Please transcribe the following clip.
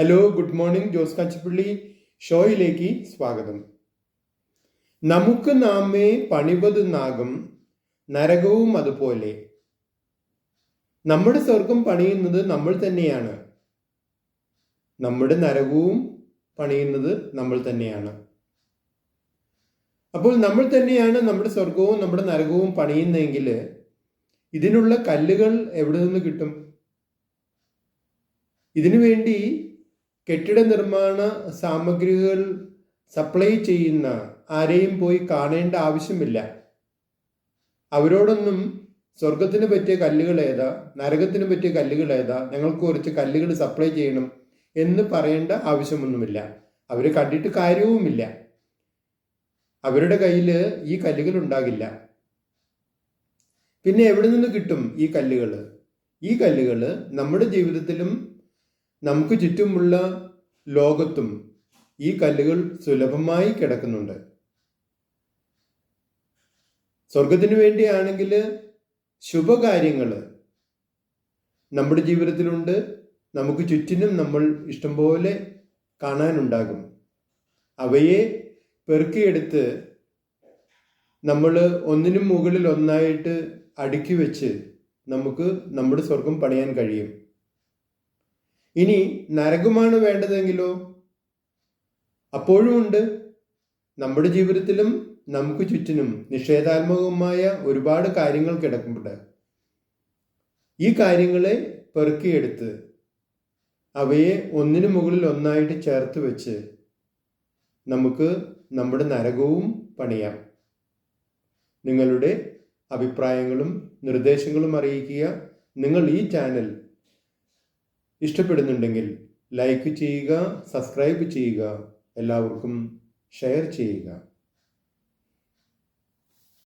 Hello, good morning. Jose Kachippally ഷോയിലേക്ക് സ്വാഗതം. നമുക്ക് നാമേ പണിവത് നാഗം, നരകവും അതുപോലെ. നമ്മുടെ സ്വർഗം പണിയുന്നത് നമ്മൾ തന്നെയാണ്, നമ്മുടെ നരകവും പണിയുന്നത് നമ്മൾ തന്നെയാണ്. അപ്പോൾ നമ്മൾ തന്നെയാണ് നമ്മുടെ സ്വർഗവും നമ്മുടെ നരകവും പണിയുന്നതെങ്കിൽ ഇതിനുള്ള കല്ലുകൾ എവിടെ നിന്ന് കിട്ടും? ഇതിനു വേണ്ടി കെട്ടിട നിർമ്മാണ സാമഗ്രികൾ സപ്ലൈ ചെയ്യുന്ന ആരെയും പോയി കാണേണ്ട ആവശ്യമില്ല. അവരോടൊന്നും സ്വർഗത്തിന് പറ്റിയ കല്ലുകൾ ഏതാ, നരകത്തിന് പറ്റിയ കല്ലുകൾ ഏതാ, ഞങ്ങൾക്ക് കുറച്ച് കല്ലുകൾ സപ്ലൈ ചെയ്യണം എന്ന് പറയേണ്ട ആവശ്യമൊന്നുമില്ല. അവർ കണ്ടിട്ട് കാര്യവുമില്ല. അവരുടെ കയ്യിൽ ഈ കല്ലുകൾ ഉണ്ടാകില്ല. പിന്നെ എവിടെ നിന്ന് കിട്ടും ഈ കല്ലുകൾ? ഈ കല്ലുകൾ നമ്മുടെ ജീവിതത്തിലും നമുക്ക് ചുറ്റുമുള്ള ലോകത്തും ഈ കല്ലുകൾ സുലഭമായി കിടക്കുന്നുണ്ട്. സ്വർഗത്തിനു വേണ്ടിയാണെങ്കിൽ ശുഭകാര്യങ്ങൾ നമ്മുടെ ജീവിതത്തിലുണ്ട്. നമുക്ക് ചുറ്റിനും നമ്മൾ ഇഷ്ടംപോലെ കാണാനുണ്ടാകും. അവയെ പെറുക്കിയെടുത്ത് നമ്മൾ ഒന്നിനും മുകളിൽ ഒന്നായിട്ട് അടുക്കി വെച്ച് നമുക്ക് നമ്മുടെ സ്വർഗം പണിയാൻ കഴിയും. ഇനി നരകമാണ് വേണ്ടതെങ്കിലോ? അപ്പോഴും ഉണ്ട്. നമ്മുടെ ജീവിതത്തിലും നമുക്ക് ചുറ്റിനും നിഷേധാത്മകമായ ഒരുപാട് കാര്യങ്ങൾ കിടക്കുന്നുണ്ട്. ഈ കാര്യങ്ങളെ പെറുക്കിയെടുത്ത് അവയെ ഒന്നിനു മുകളിൽ ഒന്നായിട്ട് ചേർത്ത് വെച്ച് നമുക്ക് നമ്മുടെ നരകവും പണിയാം. നിങ്ങളുടെ അഭിപ്രായങ്ങളും നിർദ്ദേശങ്ങളും അറിയിക്കുക. നിങ്ങൾ ഈ ചാനൽ ഇഷ്ടപ്പെടുന്നുണ്ടെങ്കിൽ ലൈക്ക് ചെയ്യുക, സബ്സ്ക്രൈബ് ചെയ്യുക, എല്ലാവർക്കും ഷെയർ ചെയ്യുക.